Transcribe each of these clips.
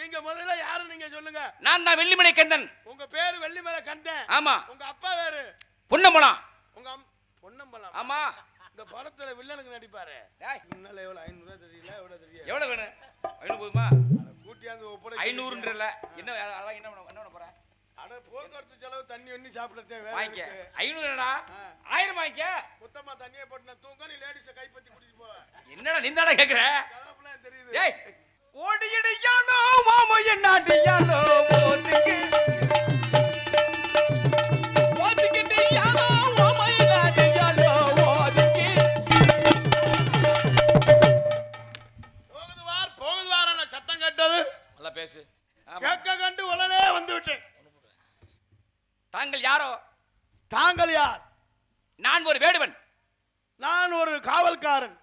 நீங்க முதல்ல யாரு நீங்க சொல்லுங்க. நான் தான் வெள்ளிமலை கந்தன். உங்க பேரு வெள்ளிமலை கந்தன். ஆமா. உங்க அப்பா பேரு பொன்னம்பலம். உங்க பொன்னம்பலம். ஆமா. இந்த படத்துல வில்லனுக்கு நடிப்பாரு. டேய் முன்னால எவ்வளவு 500 தெரியல எவ்வளவு தெரியும். எவ்வளவு வேணும்? 500 போதுமா? கூட்டியாந்து ஒப்படை 500ன்றல. என்ன பண்ண போற? அட போக்குவரத்து செலவு தண்ணி எண்ணி சாப்பிடறதே வேற வாங்கிக்க. 500 என்னடா? 1000 வாங்கிக்க. மொத்தமா தண்ணியே போட்டு நான் தூங்க நீ லேடிஸ கைப்பத்தி கூட்டிட்டு போ. என்னடா நிந்தாடா கேக்குற? கதப்புலாம் தெரியுது. டேய் ஓடியடியானோ மாமா என்னாடியானோ போட்டுக்கு ஓடிக்கிட்டியானோ மாமா என்னாடியானோ ஓடிக்கு போகுது வாரன சத்தம் கேட்டது. நல்லா பேசு. கேட்க கண்டு உடனே வந்து விட்டேன். தாங்கள் யாரோ? தாங்கள் யார்? நான் ஒரு வேடுவன். நான் ஒரு காவல்காரன்.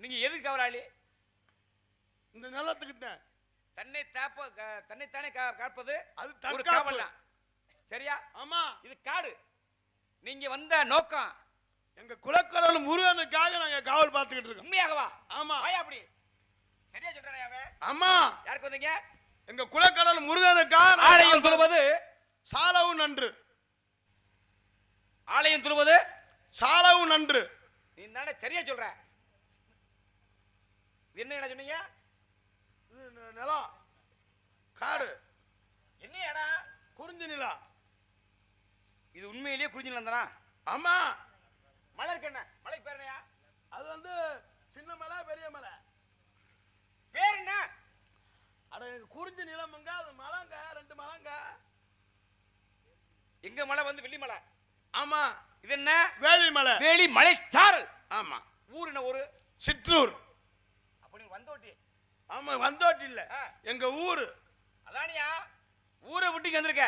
நீங்க எதுக்கு காவலாளி? இந்த நிலத்துக்கு தன்னைத்தானே காப்பது அது ஒரு காவல் தான். சரியா? ஆமா. இது காடு. நீங்க வந்த நோக்கம் எங்க குலக்கடவுள் முருகனுக்காக நாங்க காவல் பார்த்துக்கிட்டு இருக்கோம். உண்மையாகவா? ஆமா. வாயா அப்படி. சரியா சொல்றேன் அவன். ஆமா. யாருக்கு வந்தீங்க? எங்க குலக்கடவுள் முருகனுக்காக ஆலயம் துழுவது சாலவு நன்று. ஆலயம் துழுவது சாலவு நன்று. நீ தானே சரியா சொல்ற. என்ன சொன்னீங்க? நிலம் காடு. என்ன இடம்? குறிஞ்சி நிலம். இது உண்மையிலேயே குறிஞ்சி நிலம் தானா? ஆமா. மலை இருக்கு என்ன? மலைக்கு பேர் என்னையா? அது வந்து சின்ன மலை பெரிய மலை. பேர் என்ன? அட குறிஞ்சி நிலம்ங்க. அது மலைங்க, 2 மலைங்க. எங்க மலை வந்து வெள்ளிமலை. ஆமா. இது என்ன? வேலிமலை. வேலி மலை சாரல். ஆமா. ஊர் என்ன ஊரு? சிற்றூர். அப்படி வந்தோட்டி. ஆமா வந்தோட்டி இல்ல. எங்க ஊரு. அதானியா ஊரை விட்டு வந்திருக்க.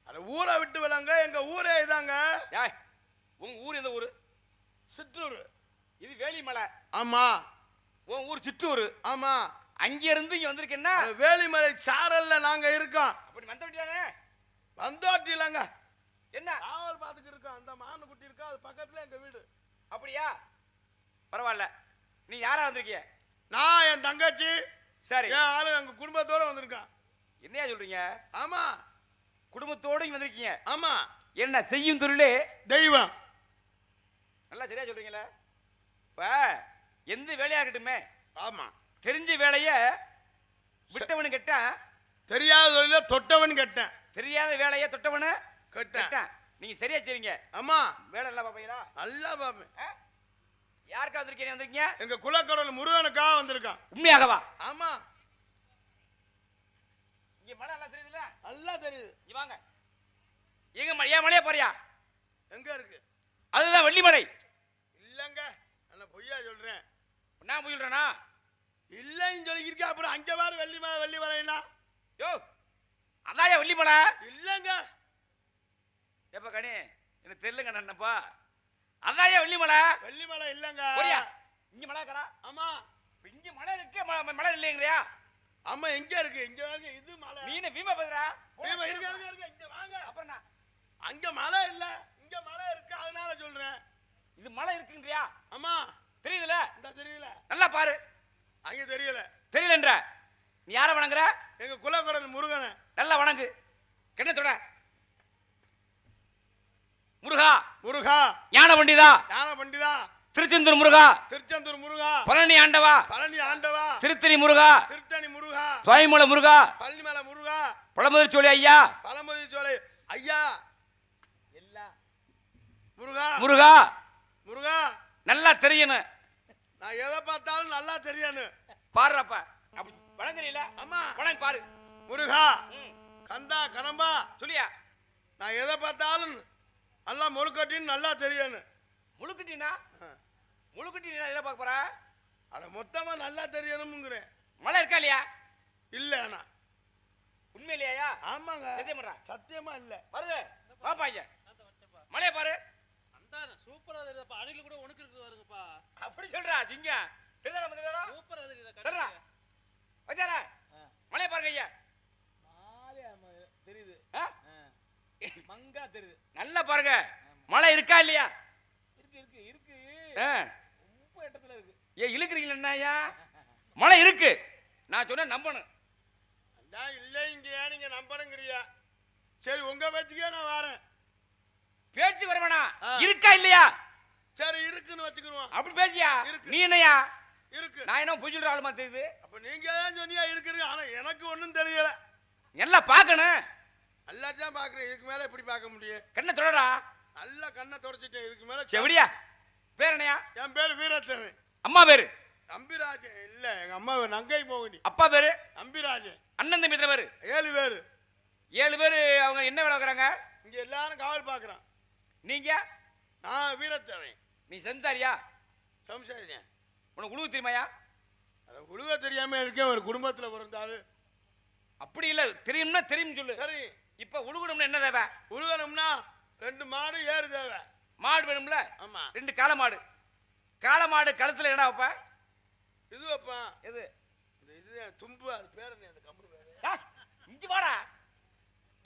அட ஊரை விட்டு விளங்க எங்க ஊரே இதாங்க. ஏய் உங்க ஊர் எந்த ஊரு? சிற்றூர். இது வேலிமலை. ஆமா. உன் ஊர் சிற்றூர். ஆமா. அங்க இருந்து இங்க வந்திருக்கேன்னா வேலிமலை சாரல்ல நாங்க இருக்கோம். அப்படி வந்தோட்டி தானே? வந்தோட்டி இல்லங்க. என்ன காவல் பார்த்துக்கிட்டு இருக்கோம். அந்த மானு குட்டி இருக்கா அது பக்கத்துல எங்க வீடு. அப்படியா? பரவாயில்ல. நீ யாரா வந்திருக்கீங்க? நான் என் தங்கச்சி. சரி. என் ஆளு எங்க குடும்பத்தோட வந்திருக்கான். என்னையா சொல்றீங்க? ஆமா. குடும்பத்தோட இங்க வந்திருக்கீங்க. ஆமா. என்ன செய்யும் தொழிலே? தெய்வம். நல்லா சரியா சொல்றீங்களா? இப்ப எந்த வேலையா இருக்கட்டுமே. ஆமா. தெரிஞ்ச வேலைய விட்டவனு கெட்டா, தெரியாத தொழில தொட்டவன் கெட்டேன். தெரியாத வேலைய தொட்டவனு கெட்டேன். நீங்க சரியா செய்றீங்க. ஆமா. வேலை எல்லாம் பாப்பீங்களா? நல்லா பாப்பேன். யாருக்கா வந்திருக்கீங்க? எங்க குலக்கடவுள் முருகனுக்காக வந்திருக்கான். உண்மையாகவா? ஆமா. இங்க மலை எல்லாம் தெரியுதுல? நல்லா தெரியுது. இங்க வாங்க. எங்க ஏன் மலையா போறியா? எங்க இருக்கு? அதுதான் வெள்ளிமலை. இல்லங்க. நான் பொய்யா சொல்றேன். நான் பொய் சொல்றேனா? இல்லன்னு சொல்லிருக்க. அப்புறம் அங்க பாரு வெள்ளிமலைனா. யோ அதாயா வெள்ளிமலை? இல்லங்க. எப்ப கணி என்ன தெரியலங்க நன்னப்பா. அதாயா வெள்ளிமலை? வெள்ளிமலை இல்லங்க. போறியா? இங்க மலை இருக்கா? ஆமா. இங்க மலை இருக்கு. மலை இல்லைங்கறியா? ஆமா. எங்க இருக்கு? இங்க வாங்க. இது மலை. நீ என்ன வீமா பேசுறா? வீமா இருக்க. இங்க வாங்க. அப்புறம் என்ன? அங்க மலை இல்ல. இங்க மலை இருக்கு. அதனால சொல்றேன். இது மலை இருக்குங்கறியா? ஆமா. தெரியுதுல? இந்த தெரியல. நல்லா பாரு. அங்க தெரியல. தெரியலன்ற. நீ யாரை வணங்குற? எங்க குலக்கடவுள் முருகனை. நல்லா வணங்கு. கிண்ணத்தோட முருகா. முருகா. ஞான பண்டிதா. ஞான பண்டிதா. திருச்செந்தூர் முருகா. திருச்செந்தூர் முருகா. பழனி ஆண்டவா. பழனி ஆண்டவா. திருத்தணி முருகா. திருத்தணி முருகா. சுவாமிமலை முருகா. பழனிமலை முருகா. பழமுதிர்ச்சோலை ஐயா. பழமுதிர்ச்சோலை ஐயா. எல்லா முருகா. முருகா. முருகா. நல்லா தெரியணும். நான் எதை பார்த்தாலும் நல்லா தெரியணும். பாருப்பா. அப்படி வணங்குறீல? ஆமா. வணங்கு பாரு. முருகா. கந்தா கனம்பா. சொல்லியா? நான் எதை பார்த்தாலும் நல்லா முழுக்கட்டின்னு நல்லா தெரியணும். முழுக்கட்டினா? முழுக்கட்டினா எதை பார்க்க போற? அட மொத்தமா நல்லா தெரியணும்ங்கறேன். மலை இருக்கா இல்லையா? இல்ல. அண்ணா உண்மையிலேயா? ஆமாங்க. சத்தியமா? சத்தியமா இல்ல. வருது. பாப்பா ஐயா. மலைய பாரு. அந்தான சூப்பரா இருக்குப்பா. அணில் கூட உனக்கு இருக்கு பாருங்கப்பா. அப்படி சொல்றா சிங்கம். தெரியுதா மதேரா? சூப்பரா இருக்கு. தெரியுதா? வச்சாரா? மலைய பாருங்க ஐயா. மாரியா தெரியுது. மங்கா தெரியுது. நல்லா பாருங்க. மலை இருக்கா இல்லையா? இருக்கு. ரொம்ப இடத்துல இருக்கு. ஏ இழுக்குறீங்களா ஐயா? மலை இருக்கு. நான் சொன்ன நம்பணும். அதான் நீங்க நம்பணுங்கிறியா? சரி உங்க பேச்சுக்கே நான் வரேன். பேச்சு வரவேணா, இருக்கா இல்லையா? சரி இருக்குன்னு வச்சுக்கிருவோம். அப்படி பேசியா? இருக்கு. நீ என்னையா? இருக்கு. நான் என்ன பொய் சொல்ற ஆளுமா தெரியுது? அப்ப நீங்க தான் சொன்னியா இருக்கிறீங்க. ஆனா எனக்கு ஒண்ணும் தெரியல. எல்லாம் பார்க்கணும். எல்லாத்தையும் பாக்குறேன். இதுக்கு மேல எப்படி பார்க்க முடியும்? கண்ணை தொடடா. நல்லா கண்ணை தொடச்சிட்டேன். இதுக்கு மேல செவடியா? பேர் என்னையா? என் பேரு வீரத்தேவன். அம்மா பேரு? அம்பிராஜன். இல்ல எங்க அம்மா நங்கை மோகினி. அப்பா பேரு? அம்பிராஜன். அண்ணன் தம்பி எத்தனை பேரு? 7 பேரு. 7 பேரு. அவங்க என்ன வேலை வைக்கிறாங்க? இங்க எல்லாரும் காவல் பாக்குறான். நீங்க? நான் வீரத்தேவன். நீ சம்சாரியா? சம்சாரியா? உனக்கு உழுவு தெரியுமாயா? அத உழுவ தெரியாம இருக்கேன். ஒரு குடும்பத்துல பிறந்தாரு. அப்படி இல்ல, தெரியும்னா தெரியும் சொல்லு. சரி இப்ப உழுகணும்னா என்ன தேவை? உழுவணும்னா 2 மாடு ஏறு தேவை. மாடு வேணும்ல? ஆமா. 2 காளை மாடு. காளை மாடு கழுத்துல என்ன வைப்ப? இது வைப்பான். எது? இது தும்பு. அது பேர் என்ன? அந்த கம்பு பேரு இங்க வாடா.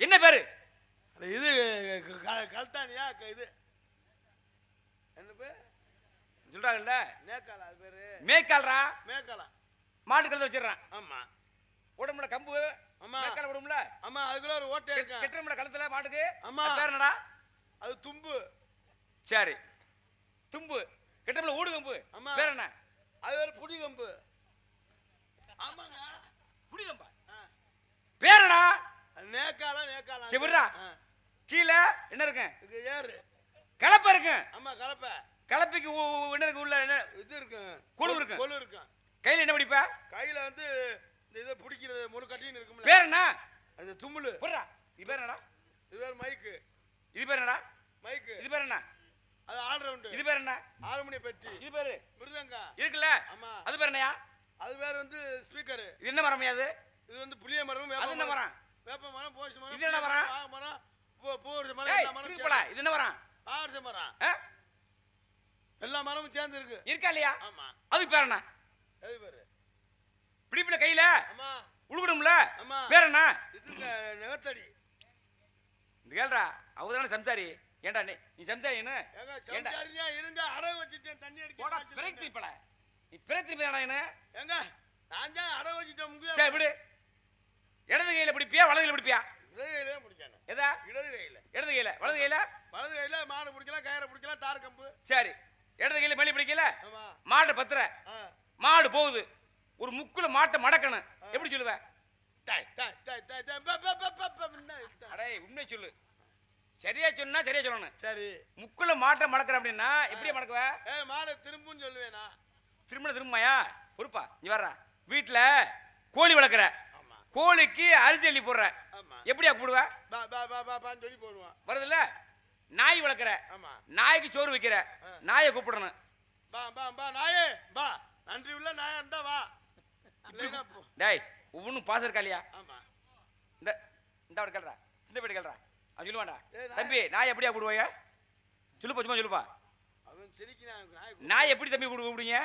என்ன பேரு? இது கல்தானியா? இது என்ன பேர் சொல்றாங்கல்ல, மேக்காலா. அது பேரு மேய்க்கால்ரா. மேக்காலா. மாடு கழுத்துல வச்சிடறான். ஆமா. உடம்புல கம்பு. ஆமா. மேக்கால உடம்புல ஆமா. அதுக்குள்ள ஒரு ஓட்டை இருக்கு. கெட்டமுல கழுத்துல மாட்டுக்கு. ஆமா. அது பேர் என்னடா? அது தும்பு. சரி, தும்பு. கெட்டமுல ஊடு கம்பு. ஆமா. பேர் என்ன? அது ஒரு புடி கம்பு. ஆமாங்க. புடி கம்பா? பேர் என்னடா? நேக்காலா. நேக்காலா. செவிடுறா. கீழே என்ன இருக்கு? இது ஏறு. கலப்பை இருக்கு. ஆமா கலப்பை. கலப்பைக்கு என்ன இருக்கு? உள்ள என்ன இது இருக்கு? கொழு இருக்கு. கொழு இருக்கு. கையில என்ன பிடிப்ப? கையில வந்து இந்த இதை பிடிக்கிறது முழு கட்டின்னு இருக்கும்ல. பேர் என்ன? அது தும்முலு. போடுறா. இது பேர் என்னடா? இது பேர் மைக்கு. இது பேர் என்னடா? மைக்கு. இது பேர் என்ன? அது ஆல் ரவுண்ட். இது பேர் என்ன? ஹார்மோனிய பெட்டி. இது பேரு மிருதங்கா. இருக்குல்ல? ஆமா. அது பேர் என்னயா? அது பேர் வந்து ஸ்பீக்கர். இது என்ன மரம்யா அது? இது வந்து புளிய மரம். அது என்ன மரம்? வேப்ப மரம். போசி மரம். இது என்ன மரம்? ஆ மரம். பூர்ஜ மரம். ஏய் எல்லா மரம் இருக்குல. இது என்ன மரம்? ஆர்ஜ மரம். ஆ? எல்லா மரமும் சேர்ந்து இருக்கு. இருக்கா இல்லையா? ஆமா. அது பேர் என்ன? எது பேரு? பிடிப்புல கையில ஆமா. உழுகணும்ல? ஆமா. பேர் என்ன? இது நெகத்தடி. இந்த கேள்றா. அவதான சம்சாரி. ஏண்டா நீ சம்சாரி என்ன? ஏங்க சம்சாரியா இருங்க. அடை வச்சிட்டேன் தண்ணி போடா அடிக்க. பிரேக் திருப்பல. நீ பிரேக் திருப்பிடா என்ன? ஏங்க நான் தான் அடை வச்சிட்டேன் முங்க. சரி விடு. இடது கையில பிடிப்பியா வலது கையில பிடிப்பியா? இடது கையில பிடிக்கணும். எதா? இடது கையில. இடது கையில. வலது கையில? வலது கையில மாடு பிடிக்கலாம், கயிறை பிடிக்கலாம், தார் கம்பு. சரி. இடது கையில மேலே பிடிக்கல? ஆமா. மாடு பத்துற. மாடு போகுது. ஒரு முக்குல மாட்டை மடக்கணும். எப்படி சொல்லுவ? டை டை டை டை டை ப ப ப ப என்ன? அடே உண்மை சொல்லு. சரியா சொன்னா சரியா சொல்லணும். சரி. முக்குல மாட்டை மடக்கற அப்படின்னா எப்படி மடக்குவ? மாடு திரும்புன்னு சொல்லுவேனா? திரும்புமாயா? பொறுப்பா. நீ வர்ற. வீட்ல கோழி வளர்க்குற. ஆமா. கோழிக்கு அரிசி அள்ளி போடுற. ஆமா. எப்படியா போடுவ? பா பா பா பா பான்னு சொல்லி போடுவான். வருதுல்ல? நாய் வளர்க்குற. ஆமா. நாய்க்கு சோறு வைக்கிற. நாயை கூப்பிடணும். பா பா பா நாயே பா. நன்றி உள்ள நாயா இருந்தா வா. இல்லைனா போ. டேய் ஒவ்வொன்றும் பாசம் இருக்கா இல்லையா? ஆமா. இந்த இந்த அவட கேள்றா. சின்ன பேட்டி கேள்றா. அவன் சொல்லுவான்டா. தம்பி நாய் எப்படியா கூடுவாங்க? சொல்லுப்பா சும்மா சொல்லுப்பா. அவன் சிரிக்கிறான். நாய் எப்படி தம்பி கூப்பிடுவீங்க?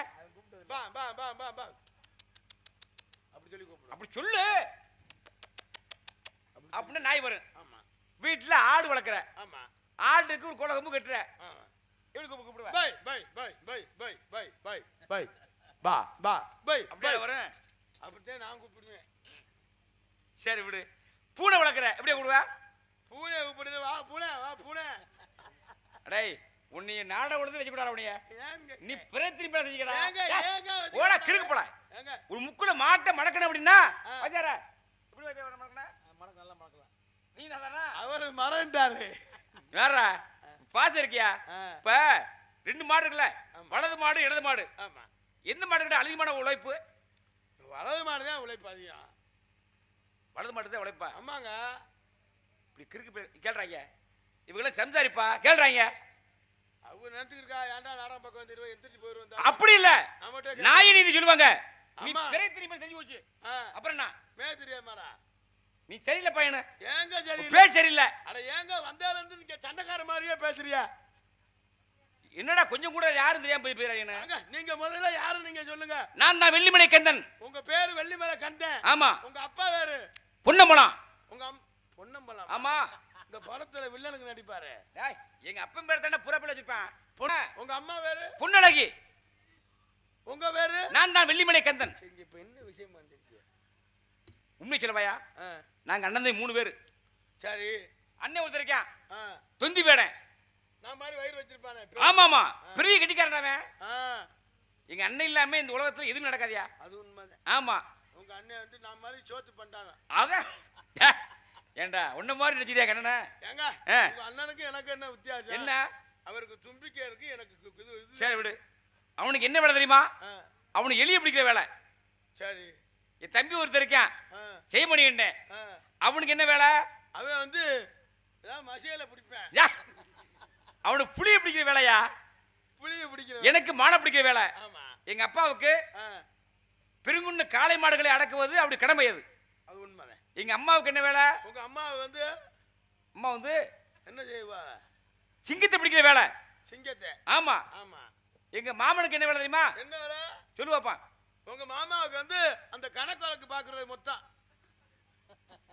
பா பா பா பா பா. அப்படி சொல்லி கூப்பிடு. அப்படி சொல்லு. அப்படின்னா நாய் வரும். ஆமா. வீட்டுல ஆடு வளர்க்குற. ஆமா. ஆட்டுக்கு ஒரு கொலை கம்பு கட்டுற. ஆமா. எப்படி கூப்பிடுவ? பை பை பை பை பை பை பை பை பா பா பை அப்படியே வரும். அப்படியே நான் கூப்பிடுவேன். சரி விடு. பூனை வளர்க்குற. எப்படியா கூடுவ? பூனை கூப்பிடுது. வா பூனை வா பூனை. அடேய் உன்னைய நாட உடனே வச்சு கூடாது உன்னைய. ஏங்க நீ பிரேத்திரி பேச செஞ்சடா. ஏங்க ஏங்க ஓடா கிறுக்கு போல. ஏங்க ஒரு முக்குல மாட்டை மடக்கணும் அப்படின்னா வச்சார. எப்படி வச்சா மடக்கணும்? மடக்கு நல்லா மடக்கலாம். நீ நதானா? அவர் மறந்துட்டாரு. வேறா பாசம் இருக்கியா? இப்ப 2 மாடு இருக்குல்ல? ஆமா. வலது மாடு இடது மாடு. ஆமா. எந்த மாடு கிட்ட அதிகமான உழைப்பு? வலது மாடு தான் உழைப்பு அதிகம். வலது மாடு தான் உழைப்பா? ஆமாங்க. இப்படி கிறுக்கு கேள்றாங்க. இவங்களாம் சம்சாரிப்பா கேள்றாங்க. அவங்க நினைச்சுக்கிருக்கா ஏன்டா நாடகம் பக்கம் வந்து எந்திரிச்சு போயிருவா. அப்படி இல்ல. நாயை நீதி சொல்லுவாங்க. நீ ஆமா. பெரிய திரும்பி தெரிஞ்சு போச்சு. அப்புறம் என்ன? மே தெரியாமாடா. நீ சரியில்லை பையனு. ஏங்க சரி பேர் சரியில்லை. அட ஏங்க வந்தால இருந்து நீங்க சண்டைக்கார மாதிரியே பேசுறியா? என்னடா கொஞ்சம் கூட யாரும் தெரியாம போய் போயிறாங்க. நீங்க முதல்ல யாரு நீங்க சொல்லுங்க. நான் தான் வெள்ளிமலை கந்தன். உங்க பேரு வெள்ளிமலை கந்தன். ஆமா. உங்க அப்பா பேரு பொன்னம்பலம். உங்க பொன்னம்பலம். ஆமா. இந்த படத்துல வில்லனுக்கு நடிப்பாரு. டேய் எங்க அப்பன் பேர் தான புறப்பல வச்சிருப்பான். உங்க அம்மா பேரு பொன்னழகி. உங்க பேரு நான் தான் வெள்ளிமலை கந்தன். இங்க இப்ப என்ன விஷயம் வந்துருச்சு? உண்மை சொல்லவையா? நாங்க அண்ணன் தம்பி 3 பேர். சரி. அண்ணன் ஒருத்தர் இருக்கான். ஆ. தொந்தி பேடன். நான் மாதிரி வயிறு வச்சிருப்பானே. ஆமாமா. பெரிய கட்டிக்காரன் அவன். ஆ. எங்க அண்ணன் இல்லாம இந்த உலகத்துல எதுவும் நடக்காதியா? அது உண்மைதான். ஆமா. உங்க அண்ணன் வந்து நான் மாதிரி சோத்து பண்ணிட்டானா? அதான். ஏண்டா உன்ன மாதிரி நினைச்சிட்டியா கண்ணனா? ஏங்க உங்க அண்ணனுக்கு எனக்கு என்ன வித்தியாசம்? என்ன? அவருக்கு தும்பிக்கை இருக்கு, எனக்கு இது. சரி விடு. அவனுக்கு என்ன வேலை தெரியுமா? அவனுக்கு எலிய பிடிக்கிற வேலை. சரி. என் தம்பி ஒருத்தர் இருக்கான். செய்மணி என்ன? அவனுக்கு என்ன வேலை? அவன் வந்து ஏதாவது மசியல பிடிப்பேன். அவனுக்கு புளிய பிடிக்கிற வேலையா? புளிய பிடிக்கிற. எனக்கு மான பிடிக்கிற வேலை. ஆமா. எங்க அப்பாவுக்கு பெருங்குன்ன காளை மாடுகளை அடக்குவது அப்படி கடமை அது. அது உண்மைதான். எங்க அம்மாவுக்கு என்ன வேலை? உங்க அம்மா வந்து என்ன செய்வா? சிங்கத்தை பிடிக்கிற வேலை. சிங்கத்தை? ஆமா. ஆமா. எங்க மாமனுக்கு என்ன வேலை தெரியுமா? என்ன வேலை? சொல்லு பாப்பா. உங்க மாமாவுக்கு வந்து அந்த கணக்கு வழக்கு பாக்குறது மொத்தம்.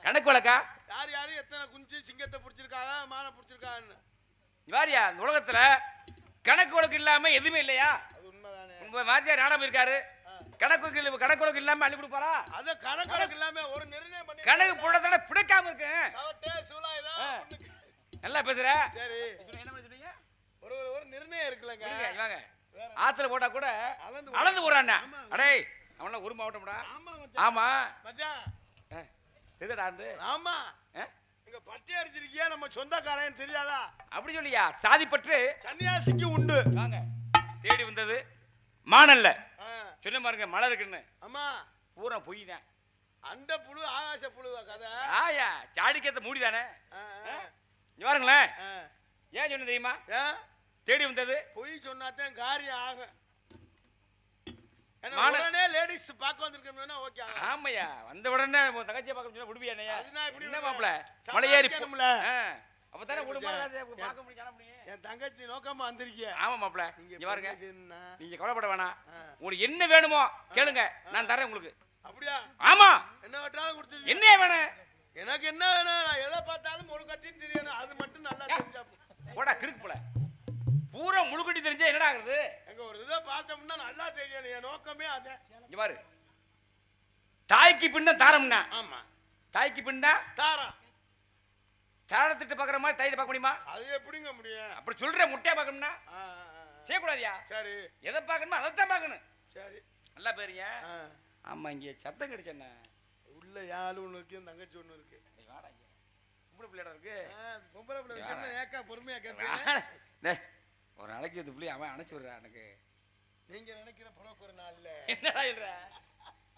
கணக்கு வழக்கா? யார் யாரு எத்தனை குஞ்சு சிங்கத்தை பிடிச்சிருக்காங்க, மானை பிடிச்சிருக்கான்னு. வாரியா இந்த உலகத்துல கணக்கு வழக்கு இல்லாம எதுவுமே இல்லையா? அது உண்மைதானே. உங்க வாத்தியார் நாடகம் இருக்காரு. கணக்கு வழக்கு இல்லாம அள்ளி கொடுப்பாரா? அது கணக்கு வழக்கு இல்லாம ஒரு நிர்ணயம் பண்ணி கணக்கு போடுறத பிடிக்காம இருக்கு. நல்லா பேசுற. சரி. என்ன பண்ணி சொன்னீங்க? ஒரு நிர்ணயம் இருக்குல்லங்க. வாங்க. ஆத்துல போட்டா கூட அளந்து போறானே. அடே அவன ஒரு மாவட்டம்டா. ஆமா மச்சான். தெரியுதாண்டு? ஆமா. இங்க பட்டி அடிச்சிருக்கியா நம்ம சொந்தக்காரன் தெரியாதா? அப்படி சொல்லியா? சாதி பற்று சன்னியாசிக்கு உண்டு. வாங்க. தேடி வந்தது மானல்ல. சொல்ல பாருங்க மழை இருக்குன்னு. ஆமா. பூரா பொய் தான். அண்ட புழு ஆகாச புழுவா கதை. ஆயா சாடிக்கத்த மூடிதானே. இங்க பாருங்களேன். ஏன் சொன்ன தெரியுமா? தேடி வந்தது பொய் சொன்னாதான் காரியம் ஆகும். உடனே லேடிஸ் பார்க்க வந்திருக்கோம்னா ஓகே. ஆமையா வந்த உடனே தங்கச்சியை பார்க்க சொன்னா விடுவியா? என்ன மாப்பிள மலையேறி போகணும்ல. அப்பதானே விடுமா பார்க்க முடியும். என் தங்கச்சி நோக்கமா வந்திருக்கிய. ஆமா மாப்பிள. இங்க பாருங்க. நீங்க கவலைப்பட வேணாம். உங்களுக்கு என்ன வேணுமோ கேளுங்க, நான் தரேன் உங்களுக்கு. அப்படியா? ஆமா. என்ன வேணாலும் கொடுத்துருங்க. என்ன வேணும்? எனக்கு என்ன வேணும்? நான் எதை பார்த்தாலும் ஒரு கட்டின்னு தெரியணும். அது மட்டும் நல்லா தெரிஞ்சா போடா கிறுக்கு போல. பூரா முழுக்கட்டி தெரிஞ்சா என்னடா ஆகுது? எங்க ஒரு இதை பார்த்தோம்னா நல்லா தெரியணும். என் நோக்கமே அதான். இங்க பாரு. தாய்க்கு பின்ன தாரம்னா. ஆமா. தாய்க்கு பின்ன தாரம். தாரத்திட்டு பாக்குற மாதிரி தாயிட்ட பார்க்க முடியுமா? அது எப்படிங்க முடியும்? அப்படி சொல்ற முட்டையை பார்க்கணும்னா செய்யக்கூடாதியா? சரி. எதை பார்க்கணுமோ அதைத்தான் பார்க்கணும். சரி. நல்லா பேருங்க. ஆமா. இங்க சத்தம் கிடைச்சேன்ன உள்ள யாரு ஒண்ணு இருக்கு, தங்கச்சி ஒண்ணு இருக்கு. பொம்பளை பிள்ளைடா இருக்கு. பொம்பளை பிள்ளை விஷயம் ஏக்கா பொறுமையா கேட்பேன். ஒரு நாளைக்கு இது பிள்ளை அவன் அணைச்சு விடுறான் எனக்கு. நீங்க நினைக்கிற புறக்கு ஒரு நாள்ல என்னடா சொல்ற?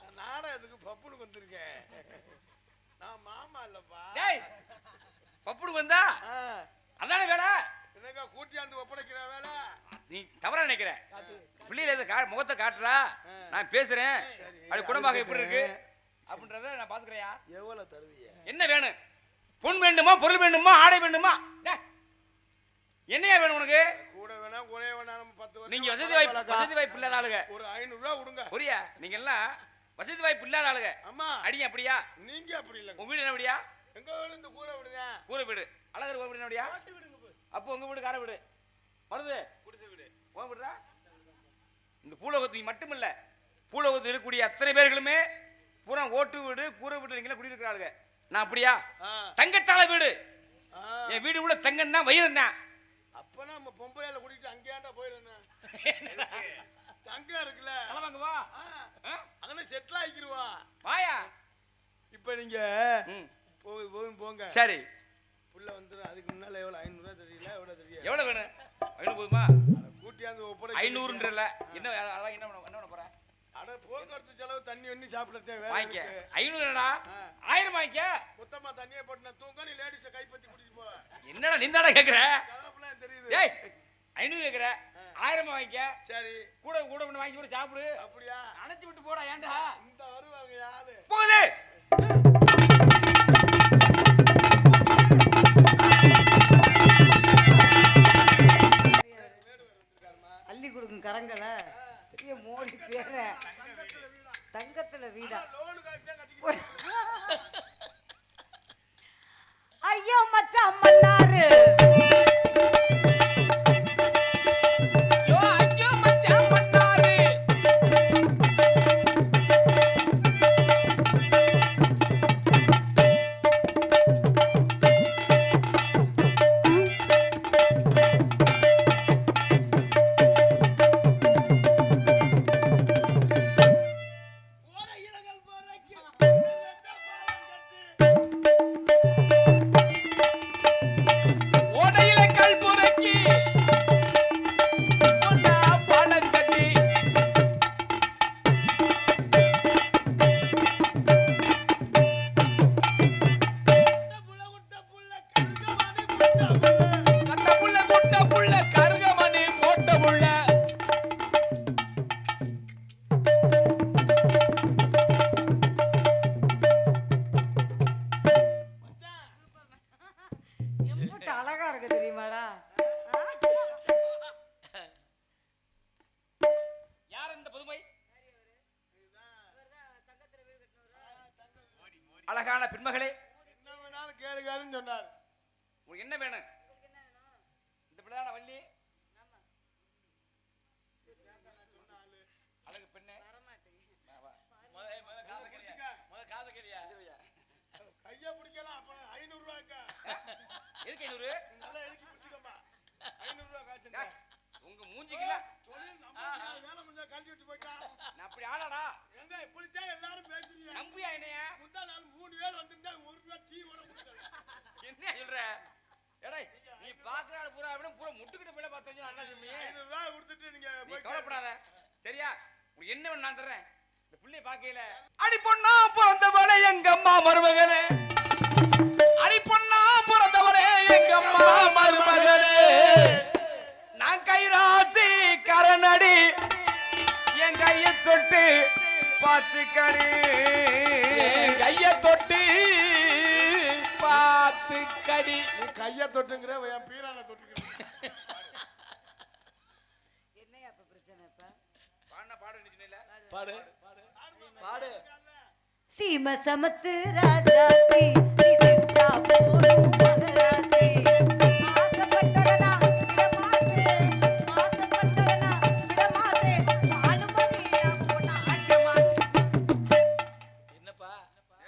நான் நாடகத்துக்கு பப்புனுக்கு வந்திருக்கேன். நான் மாமா இல்லப்பா. டேய் பப்புனுக்கு வந்தா அதானே வேலை. என்னக்கா கூட்டியாந்து ஒப்படைக்கிற வேலை? நீ தவறா நினைக்கிற. பிள்ளையில இதை முகத்தை காட்டுறா, நான் பேசுறேன். அது குடும்பமாக எப்படி இருக்கு அப்படின்றத நான் பாத்துக்கிறேன். எவ்வளவு தருவீங்க? என்ன வேணும்? பொன் வேண்டுமா, பொருள் வேண்டுமா, ஆடை வேண்டுமா? என்னையா வேணும் உனக்கு? கூட வேணா குறைய வேணா. நம்ம 10 வருஷம் நீங்க வசதி வாய்ப்பு இல்லாத ஆளுங்க. ஒரு 500 ரூபாய் கொடுங்க. புரியா? நீங்க எல்லாம் வசதி வாய்ப்பு இல்லாத ஆளுங்க. ஆமா. அடிங்க அப்படியா? நீங்க அப்படி இல்ல. உங்க வீடு என்ன வீடியா? எங்க வீடு இந்த கூரை வீடுதான். கூரை வீடு. அழகர் கூரை வீடு என்ன வீடியா? காட்டு வீடுங்க. அப்போ உங்க வீடு கார வீடு. வருது குடிசை வீடு. உங்க வீடுடா. இந்த பூலோகத்து மட்டும் இல்ல, பூலோகத்தில் இருக்கக்கூடிய அத்தனை பேர்களுமே பூரா ஓட்டு வீடு கூரை வீடு நீங்க குடி இருக்கிறாளுங்க. நான் அப்படியா? தங்கத்தால வீடு. என் வீடு உள்ள தங்கம் தான், வைரம் தான். அப்ப நம்ம பொம்பளையில கூட்டிட்டு அங்கேயாண்டா போயிடணும். தங்கம் இருக்குல்ல வாங்க வா. அங்கனே செட்டில் ஆகிக்கிருவா. வாயா. இப்ப நீங்க போங்க. சரி. புள்ள வந்துடும். அதுக்கு முன்னால எவ்வளவு? 500 ரூபாய் தெரியல. எவ்வளவு தெரியும்? எவ்வளவு வேணும்? 500 போதுமா? கூட்டியாந்து ஒப்படை 500ன்றல. என்ன என்ன பண்ண போற? அட போக்குவரத்து செலவு தண்ணி ஒண்ணி சாப்பிடறதே வேற இருக்கு. 500 என்னடா? 1000 வாங்கிக்க. மொத்தமா தண்ணியை போட்டு நான் தூங்க, நீ லேடிஸ கைப்பத்தி கூட்டிட்டு போ. என்னடா நிந்தாடா கேக்குற? கதப்புலாம் தெரியுது. டேய் 500 கேக்குற, 1000 வாங்கிக்க. சரி. கூட பண்ண வாங்கி போட்டு சாப்பிடு. அப்படியா? அணைச்சு விட்டு போடா. ஏன்டா இந்த வருவாங்க ஆளு போகுது. அள்ளி கொடுக்கும் கரங்களை பெரிய மோடி பேர தங்கத்துல வீடா. ஐயோ மச்சான் மன்னாரு. கேளுன்னு சொன்னார். உங்களுக்கு என்ன வேணும்? இந்த பிள்ளைதான வள்ளி? அழகு பெண்ணே. கையை பிடிக்கலாம். அப்ப 500 ரூபாய்க்கா? எதுக்கு 500? நல்லா இறுக்கி பிடிச்சிக்கம்மா. 500 ரூபாய் காய்ச்சல். உங்க மூஞ்சிக்கு வேலை முடிஞ்சா கழட்டி விட்டு போயிட்டா. நான் அப்படி ஆளாடா? எங்க இப்படித்தான் எல்லாரும் பேசுறீங்க. நம்பியா என்னையா? முந்தா நாள் 3 பேர் வந்திருந்தா 1 ரூபாய் டீ கூட கொடுத்தாங்க. என்ன சொல்ற? ஏடா நீ பாக்குற ஆளு பூரா அப்படியே பூரா முட்டுக்கிட்ட போய் பார்த்தா என்ன சொல்லுவீங்க? 500 ரூபாய் கொடுத்துட்டு நீங்க போய் கவலைப்படாத. சரியா? உங்களுக்கு என்ன வேணும் நான் தர்றேன். இந்த புள்ளைய பாக்கையில அடி பொண்ணா பிறந்தவளே எங்க அம்மா மருமகனே. அடி பொண்ணா பிறந்தவளே எங்க அம்மா மருமகனே. நான் கைராசி கரணடி என் கைய தொட்டு பாத்துக்கடி. கைய தொட்டு பாத்துக்கடி. நீ கைய தொட்டுங்கற என் பீரான தொட்டுக்கிறேன். என்னையா அப்ப பிரச்சனை இப்ப? பாடுனா பாடு நினைச்சீங்களா? பாடு பாடு. சீம சமத்து ராஜாத்தி நீ சிரிச்சா போதும் மகராசி. ஆசைப்பட்டவனா விடமாட்டேன், ஆசைப்பட்டவனா விடமாட்டேன். அனுமதியா போனா ஆட்டமாட்டேன். என்னப்பா?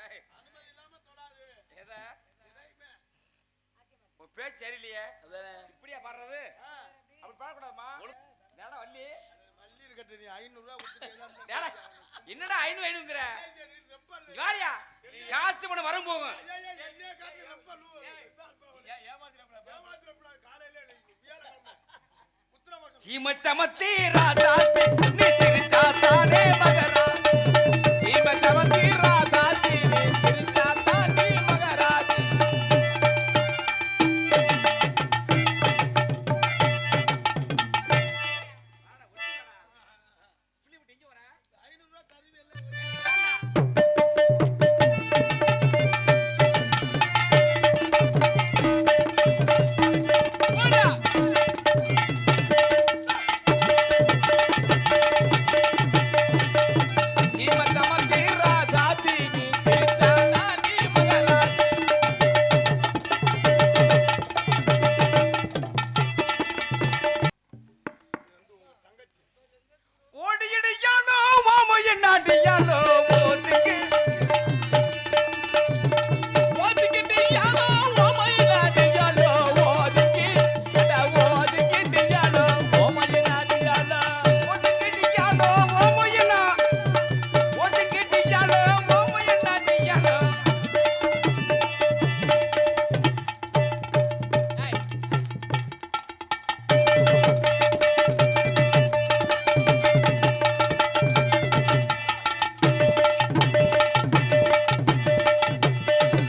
ஏய், எதை? உன் பேச்சு சரியில்லையே. அதானே. இப்படியா பாடுறது? அப்படி பாடக்கூடாதுமா. நேடா வள்ளி. வள்ளி இருக்கட்ட நீ 500 ரூபாய் கொடுத்துட்டு நேடா என்னடா 500ங்கிற? ரொம்ப யாரியா? காசு பண்ண வரும் போகும். என்ன காசு ரொம்ப ஏமாத்திரப்பட காலையில வியாழக்கிழமை உத்தரவாதம். சீம சமத்தி ராஜாத்தி நீ திருச்சா தானே மகன்.